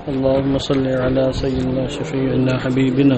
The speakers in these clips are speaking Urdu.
اللهم صل على سيدنا شفيعنا حبيبنا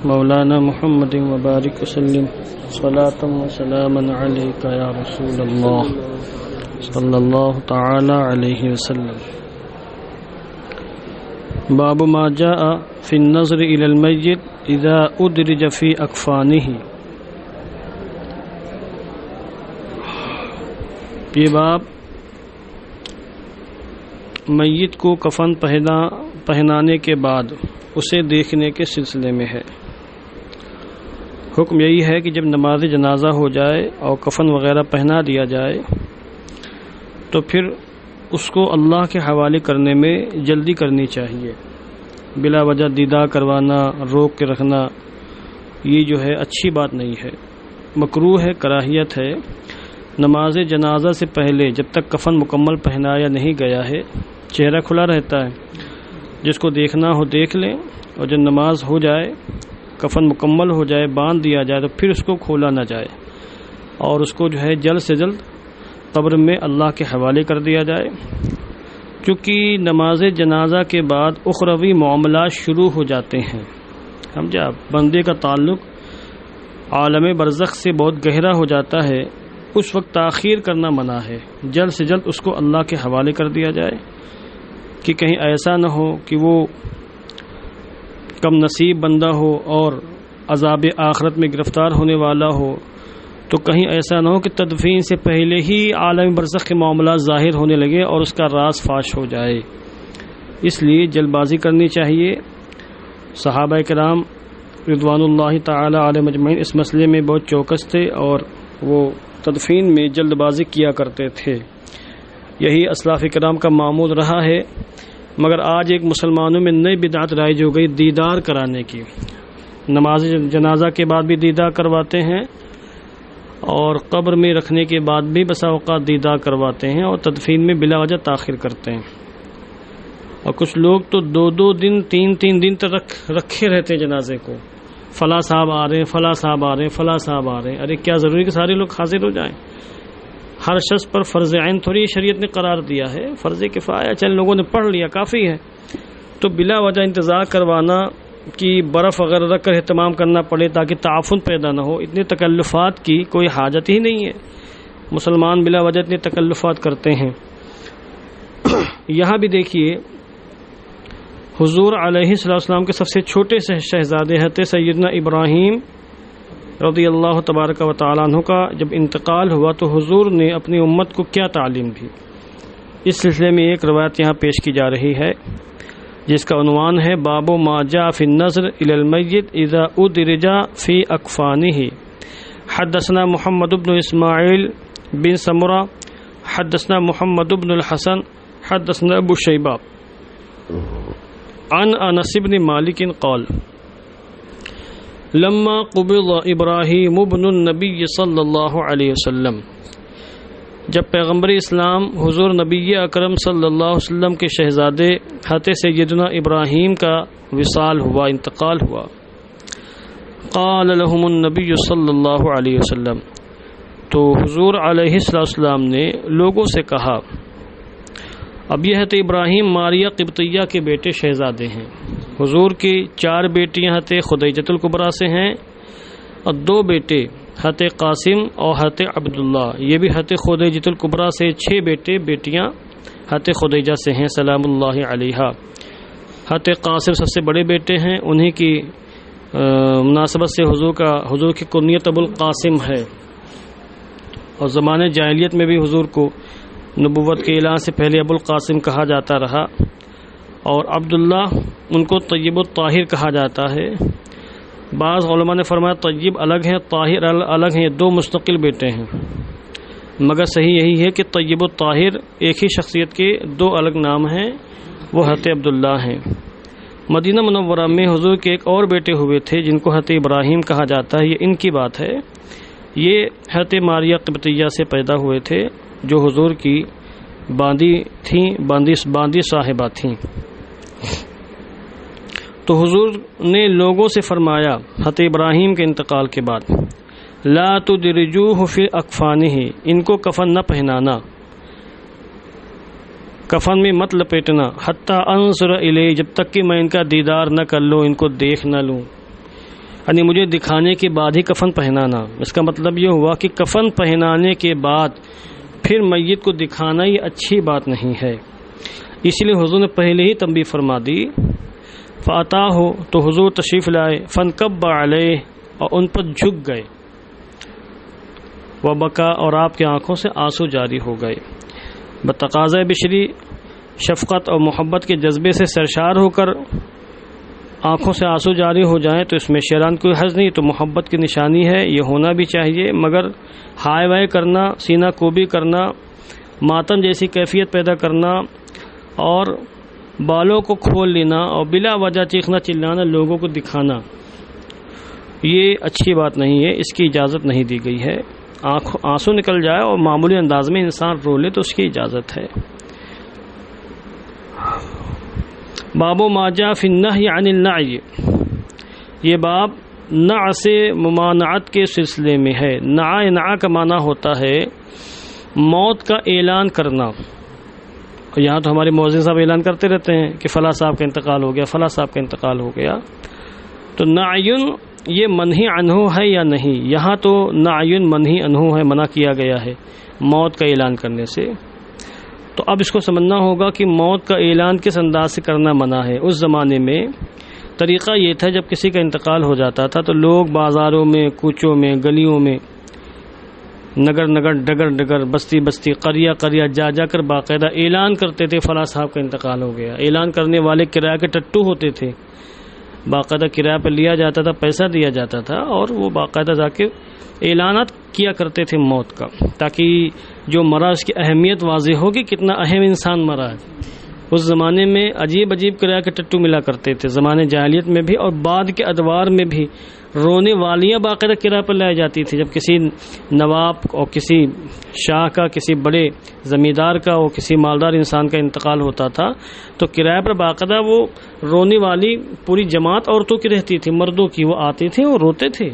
مولانا محمد وبارك وسلم صلاة وسلاما عليك يا رسول الله صلى الله تعالى عليه وسلم. باب ما جاء في النظر إلى الميت إذا أدرج في أكفانه. یہ باب میت کو کفن پہنانے کے بعد اسے دیکھنے کے سلسلے میں ہے. حکم یہی ہے کہ جب نماز جنازہ ہو جائے اور کفن وغیرہ پہنا دیا جائے تو پھر اس کو اللہ کے حوالے کرنے میں جلدی کرنی چاہیے. بلا وجہ دیدار کروانا، روک کے رکھنا، یہ جو ہے اچھی بات نہیں ہے، مکروہ ہے، کراہیت ہے. نماز جنازہ سے پہلے جب تک کفن مکمل پہنایا نہیں گیا ہے چہرہ کھلا رہتا ہے. جس کو دیکھنا ہو دیکھ لیں، اور جب نماز ہو جائے، کفن مکمل ہو جائے، باندھ دیا جائے تو پھر اس کو کھولا نہ جائے اور اس کو جو ہے جلد سے جلد قبر میں اللہ کے حوالے کر دیا جائے. کیونکہ نماز جنازہ کے بعد اخروی معاملات شروع ہو جاتے ہیں. سمجھا؟ بندے کا تعلق عالم برزخ سے بہت گہرا ہو جاتا ہے. اس وقت تاخیر کرنا منع ہے. جلد سے جلد اس کو اللہ کے حوالے کر دیا جائے کہ کہیں ایسا نہ ہو کہ وہ کم نصیب بندہ ہو اور عذاب آخرت میں گرفتار ہونے والا ہو، تو کہیں ایسا نہ ہو کہ تدفین سے پہلے ہی عالم برزخ کے معاملات ظاہر ہونے لگے اور اس کا راز فاش ہو جائے. اس لیے جلد بازی کرنی چاہیے. صحابہ کرام رضوان اللہ تعالی علیہم اجمعین اس مسئلے میں بہت چوکس تھے اور وہ تدفین میں جلد بازی کیا کرتے تھے. یہی اسلاف کرام کا معمول رہا ہے. مگر آج ایک مسلمانوں میں نئی بدعت رائج ہو گئی دیدار کرانے کی. نماز جنازہ کے بعد بھی دیدار کرواتے ہیں اور قبر میں رکھنے کے بعد بھی بسا اوقات دیدار کرواتے ہیں اور تدفین میں بلا وجہ تاخیر کرتے ہیں. اور کچھ لوگ تو دو دن تین دن تک رکھے رہتے ہیں جنازے کو. فلاں صاحب آ رہے ہیں، فلاں صاحب آ رہے ہیں، فلاں صاحب آ رہے ہیں. ارے کیا ضروری کہ سارے لوگ حاضر ہو جائیں؟ ہر شخص پر فرض عین تھوڑی شریعت نے قرار دیا ہے. فرض کفایہ چند لوگوں نے پڑھ لیا کافی ہے. تو بلا وجہ انتظار کروانا کہ برف وغیرہ رکھ کر اہتمام کرنا پڑے تاکہ تعفن پیدا نہ ہو، اتنے تکلفات کی کوئی حاجت ہی نہیں ہے. مسلمان بلا وجہ اتنے تکلفات کرتے ہیں. یہاں بھی دیکھیے حضور علیہ السلام کے سب سے چھوٹے سے شہزادے حضرت سیدنا ابراہیم رضی اللہ تبارک و تعالیٰ عنہ کا جب انتقال ہوا تو حضور نے اپنی امت کو کیا تعلیم دی، اس سلسلے میں ایک روایت یہاں پیش کی جا رہی ہے جس کا عنوان ہے باب ما جاء فی النظر الی المیت اذا ادرج فی اکفانہ. حدثنا محمد بن اسماعیل بن سمرہ حدثنا محمد بن الحسن حدثنا ابو شیبہ عن انس بن مالک قال لما قبض ابراہیم بن النبی صلی اللہ علیہ وسلم، جب پیغمبر اسلام حضور نبی اکرم صلی اللہ علیہ وسلم کے شہزادے حضرت سیدنا ابراہیم کا وصال ہوا، انتقال ہوا، قال لهم النبی صلی اللہ علیہ وسلم، تو حضور علیہ السلام نے لوگوں سے کہا. اب یہ حضرت ابراہیم ماریہ قبطیہ کے بیٹے شہزادے ہیں. حضور کی 4 بیٹیاں حضرت خدیجۃ الکبریٰ سے ہیں اور 2 بیٹے حضرت قاسم اور حضرت عبداللہ. یہ بھی حضرت خدیجۃ الکبریٰ سے 6 بیٹے بیٹیاں حضرت خدیجہ سے ہیں سلام اللہ علیہا. حضرت قاسم سب سے بڑے بیٹے ہیں، انہی کی مناسبت سے حضور کی کنیت ابو القاسم ہے اور زمانے جاہلیت میں بھی حضور کو نبوت کے اعلان سے پہلے ابو القاسم کہا جاتا رہا. اور عبداللہ ان کو طیب الطاہر کہا جاتا ہے. بعض علماء نے فرمایا طیب الگ ہیں، طاہر الگ ہیں، 2 مستقل بیٹے ہیں. مگر صحیح یہی ہے کہ طیب الطاہر ایک ہی شخصیت کے 2 الگ نام ہیں، وہ حضرت عبداللہ ہیں. مدینہ منورہ میں حضور کے ایک اور بیٹے ہوئے تھے جن کو حضرت ابراہیم کہا جاتا ہے. یہ ان کی بات ہے. یہ حضرت ماریہ قبطیہ سے پیدا ہوئے تھے جو حضور کی باندی صاحبہ تھیں. تو حضور نے لوگوں سے فرمایا حضرت ابراہیم کے انتقال کے بعد، لا تدرجوہ فی اکفانہ، ان کو کفن نہ پہنانا. کفن میں مت لپیٹنا، حتیٰ انظر الیہ، جب تک کہ میں ان کا دیدار نہ کر لوں، ان کو دیکھ نہ لوں، یعنی مجھے دکھانے کے بعد ہی کفن پہنانا۔ اس کا مطلب یہ ہوا کہ کفن پہنانے کے بعد پھر میت کو دکھانا یہ اچھی بات نہیں ہے، اسی لیے حضور نے پہلے ہی تنبیہ فرما دی۔ فاتاہ، تو حضور تشریف لائے، فانکب علیہ، اور ان پر جھک گئے، وبکا، اور آپ کی آنکھوں سے آنسو جاری ہو گئے۔ بتقاضۂ بشری، شفقت اور محبت کے جذبے سے سرشار ہو کر آنکھوں سے آنسو جاری ہو جائیں تو اس میں شیران کوئی حرج نہیں، تو محبت کی نشانی ہے، یہ ہونا بھی چاہیے۔ مگر ہائے وائے کرنا، سینہ کوبی کرنا، ماتم جیسی کیفیت پیدا کرنا اور بالوں کو کھول لینا اور بلا وجہ چیخنا چلانا، لوگوں کو دکھانا، یہ اچھی بات نہیں ہے، اس کی اجازت نہیں دی گئی ہے۔ آنسو نکل جائے اور معمولی انداز میں انسان رو لے تو اس کی اجازت ہے۔ باب ما جاء فی النہی عن النعی، یہ باب نع سے ممانعت کے سلسلے میں ہے۔ نع کا معنی ہوتا ہے موت کا اعلان کرنا۔ یہاں تو ہمارے مؤذن صاحب اعلان کرتے رہتے ہیں کہ فلاں صاحب کا انتقال ہو گیا، فلاں صاحب کا انتقال ہو گیا، تو نعیٌ یہ منہی عنہ ہے یا نہیں؟ یہاں تو نعیٌ منہی عنہ ہے، منع کیا گیا ہے موت کا اعلان کرنے سے۔ تو اب اس کو سمجھنا ہوگا کہ موت کا اعلان کس انداز سے کرنا منع ہے۔ اس زمانے میں طریقہ یہ تھا، جب کسی کا انتقال ہو جاتا تھا تو لوگ بازاروں میں، کوچوں میں، گلیوں میں، نگر نگر، ڈگر ڈگر، بستی بستی، قریہ قریہ جا جا کر باقاعدہ اعلان کرتے تھے فلاں صاحب کا انتقال ہو گیا۔ اعلان کرنے والے کرایہ کے ٹٹو ہوتے تھے، باقاعدہ کرایہ پہ لیا جاتا تھا، پیسہ دیا جاتا تھا، اور وہ باقاعدہ جا کے اعلانات کیا کرتے تھے موت کا، تاکہ جو مرا اس کی اہمیت واضح ہو کہ کتنا اہم انسان مرا ہے۔ اس زمانے میں عجیب عجیب کرایہ کے ٹٹو ملا کرتے تھے، زمانے جاہلیت میں بھی اور بعد کے ادوار میں بھی رونے والیاں باقاعدہ کرایہ پر لائی جاتی تھی۔ جب کسی نواب اور کسی شاہ کا، کسی بڑے زمیندار کا اور کسی مالدار انسان کا انتقال ہوتا تھا تو کرایہ پر باقاعدہ وہ رونے والی پوری جماعت عورتوں کی رہتی تھی، مردوں کی، وہ آتے تھے اور روتے تھے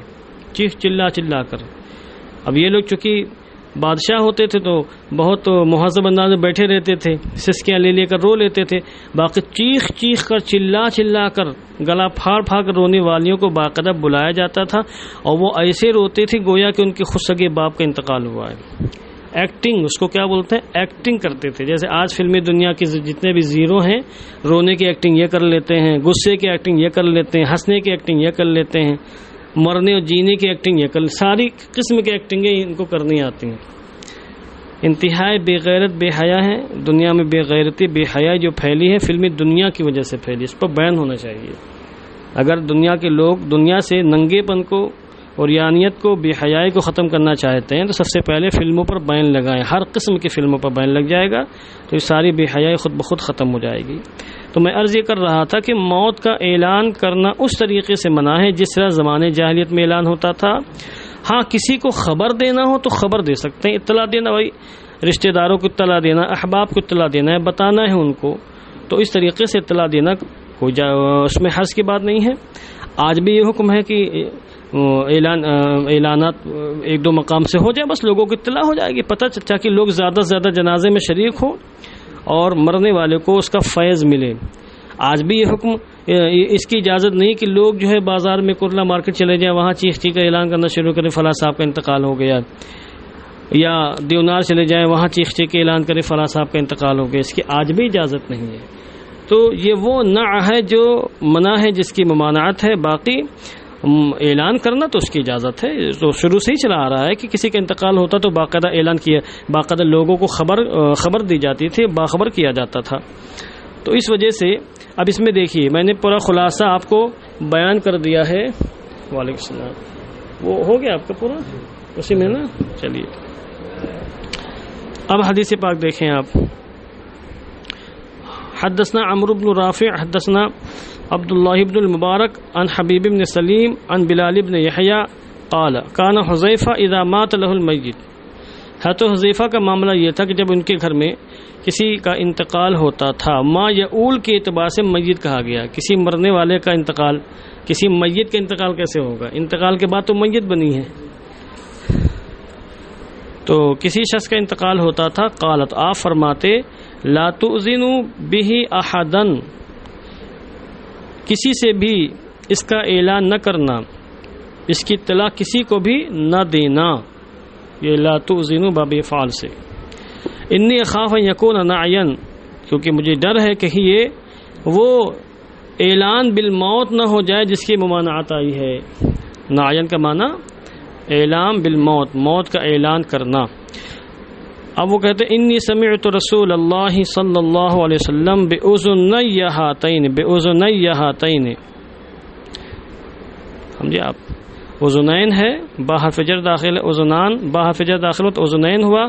چیخ چلا چلا کر۔ اب یہ لوگ چونکہ بادشاہ ہوتے تھے تو بہت مہذب انداز میں بیٹھے رہتے تھے، سسکیاں لے لے کر رو لیتے تھے، باقی چیخ چیخ کر، چلا چلا کر، گلا پھاڑ پھاڑ کر رونے والیوں کو باقاعدہ بلایا جاتا تھا، اور وہ ایسے روتے تھے گویا کہ ان کے خود سگے باپ کا انتقال ہوا ہے۔ ایکٹنگ، اس کو کیا بولتے ہیں، ایکٹنگ کرتے تھے۔ جیسے آج فلمی دنیا کے جتنے بھی زیرو ہیں، رونے کی ایکٹنگ یہ کر لیتے ہیں، غصے کی ایکٹنگ یہ کر لیتے ہیں، ہنسنے کی ایکٹنگ یہ کر لیتے ہیں، مرنے اور جینے کی ایکٹنگ یہ کر، ساری قسم کی ایکٹنگیں ان کو کرنی آتی ہیں۔ انتہائی بے غیرت بے حیا ہیں دنیا میں، بے غیرتی بے حیائی جو پھیلی ہے فلمی دنیا کی وجہ سے پھیلی، اس پر بین ہونا چاہیے۔ اگر دنیا کے لوگ دنیا سے ننگے پن کو اور یانیت کو، بے حیائی کو ختم کرنا چاہتے ہیں تو سب سے پہلے فلموں پر بین لگائیں، ہر قسم کی فلموں پر بین لگ جائے گا تو یہ ساری بے حیائی خود بخود ختم ہو جائے گی۔ تو میں عرض یہ کر رہا تھا کہ موت کا اعلان کرنا اس طریقے سے منع ہے جس طرح زمانے جاہلیت میں اعلان ہوتا تھا۔ ہاں کسی کو خبر دینا ہو تو خبر دے سکتے ہیں، اطلاع دینا، بھائی رشتہ داروں کو اطلاع دینا، احباب کو اطلاع دینا ہے، بتانا ہے ان کو، تو اس طریقے سے اطلاع دینا کوئی اس میں حرج کی بات نہیں ہے۔ آج بھی یہ حکم ہے کہ اعلانات ایک دو مقام سے ہو جائے، بس لوگوں کو اطلاع ہو جائے گی، پتہ چلتا کہ لوگ زیادہ سے زیادہ جنازے میں شریک ہوں اور مرنے والے کو اس کا فیض ملے۔ آج بھی یہ حکم، اس کی اجازت نہیں کہ لوگ جو ہے بازار میں کرلا مارکیٹ چلے جائیں، وہاں چیخ چیخ کا اعلان کرنا شروع کریں فلاں صاحب کا انتقال ہو گیا، یا دیونار چلے جائیں وہاں چیخ چیخ کے اعلان کریں فلاں صاحب کا انتقال ہو گیا، اس کی آج بھی اجازت نہیں ہے۔ تو یہ وہ نع ہے جو منع ہے، جس کی ممانعت ہے۔ باقی اعلان کرنا تو اس کی اجازت ہے، تو شروع سے ہی چلا آ رہا ہے کہ کسی کا انتقال ہوتا تو باقاعدہ اعلان کیا، باقاعدہ لوگوں کو خبر دی جاتی تھی، باخبر کیا جاتا تھا۔ تو اس وجہ سے اب اس میں دیکھیے میں نے پورا خلاصہ آپ کو بیان کر دیا ہے۔ وعلیکم السلام، وہ ہو گیا آپ کا پورا اسی میں نا؟ چلیے اب حدیث پاک دیکھیں آپ۔ حدثنا عمرو بن رافع حدثنا عبد الله بن المبارك عن حبيب بن سليم عن بلال بن يحيى قال كان حذيفة اذا مات له الميت۔ ہے تو حذیفہ کا معاملہ یہ تھا کہ جب ان کے گھر میں کسی کا انتقال ہوتا تھا، ما یعول کے اعتبار سے میت کہا گیا، کسی مرنے والے کا انتقال، کسی میت کا انتقال کیسے ہوگا؟ انتقال کے بعد تو میت بنی ہے۔ تو کسی شخص کا انتقال ہوتا تھا، قالت آپ فرماتے لا تؤذنوا به احدا، کسی سے بھی اس کا اعلان نہ کرنا، اس کی اطلاع کسی کو بھی نہ دینا، یہ لا تؤذنوا باب افعال سے۔ انی اخاف ان یکون نعیا، کیونکہ مجھے ڈر ہے کہ یہ وہ اعلان بالموت نہ ہو جائے جس کی ممانعت آئی ہے۔ نعین کا معنی اعلان بالموت، موت کا اعلان کرنا۔ اب وہ کہتے ہیں انی سمعت رسول اللہ صلی اللہ علیہ وسلم بأذنی ہاتین، بأذنی ہاتین، سمجھے آپ، اذنین ہے باحرف جر داخل، اذنان باحرف جر داخل تو اذنین ہوا،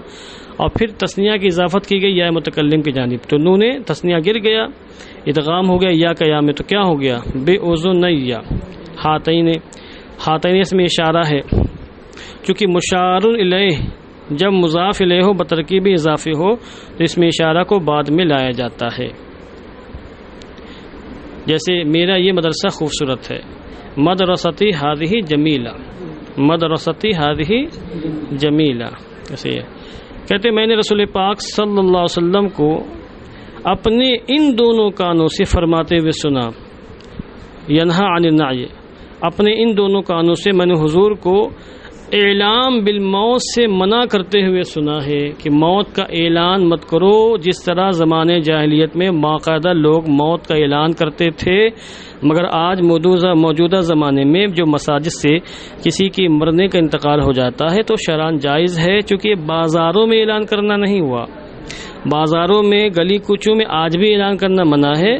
اور پھر تثنیہ کی اضافت کی گئی یا متکلم کی جانب، تو نون تثنیہ گر گیا، ادغام ہو گیا یا کا یا میں، تو کیا ہو گیا بأذنی ہاتین۔ ہاتین اس میں اشارہ ہے، کیونکہ مشار الیہ جب مضاف الیہ ہو بترکیب اضافی ہو تو اس میں اشارہ کو بعد میں لایا جاتا ہے۔ جیسے میرا یہ مدرسہ خوبصورت ہے، مدرستی ہذہ جمیلہ، مدرستی ہذہ جمیلہ، ایسے ہے۔ کہتے میں نے رسول پاک صلی اللہ علیہ وسلم کو اپنے ان دونوں کانوں سے فرماتے ہوئے سنا، ینہا عن النعی، اپنے ان دونوں کانوں سے میں نے حضور کو اعلام بالموت سے منع کرتے ہوئے سنا ہے کہ موت کا اعلان مت کرو، جس طرح زمانے جاہلیت میں باقاعدہ لوگ موت کا اعلان کرتے تھے، مگر آج موجودہ زمانے میں جو مساجد سے کسی کی مرنے کا انتقال ہو جاتا ہے تو شرعاً جائز ہے، چونکہ بازاروں میں اعلان کرنا نہیں ہوا، بازاروں میں گلی کوچوں میں آج بھی اعلان کرنا منع ہے۔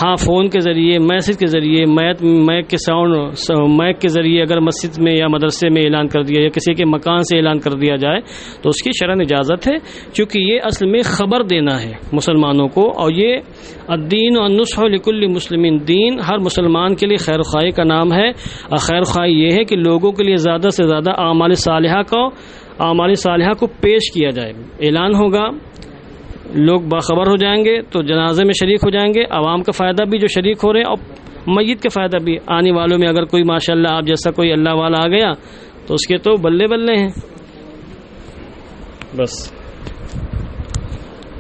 ہاں فون کے ذریعے، میسج کے ذریعے، میک کے میک کے ذریعے اگر مسجد میں یا مدرسے میں اعلان کر دیا یا کسی کے مکان سے اعلان کر دیا جائے تو اس کی شرعاً اجازت ہے، کیونکہ یہ اصل میں خبر دینا ہے مسلمانوں کو، اور یہ الدین والنصح لکل مسلمین، دین ہر مسلمان کے لیے خیر خواہی کا نام ہے، اور خیر خواہی یہ ہے کہ لوگوں کے لیے زیادہ سے زیادہ اعمال صالحہ کو پیش کیا جائے۔ اعلان ہوگا، لوگ باخبر ہو جائیں گے تو جنازے میں شریک ہو جائیں گے، عوام کا فائدہ بھی جو شریک ہو رہے ہیں، اور میت کا فائدہ بھی، آنے والوں میں اگر کوئی ماشاءاللہ آپ جیسا کوئی اللہ والا آ گیا تو اس کے تو بلے بلے ہیں۔ بس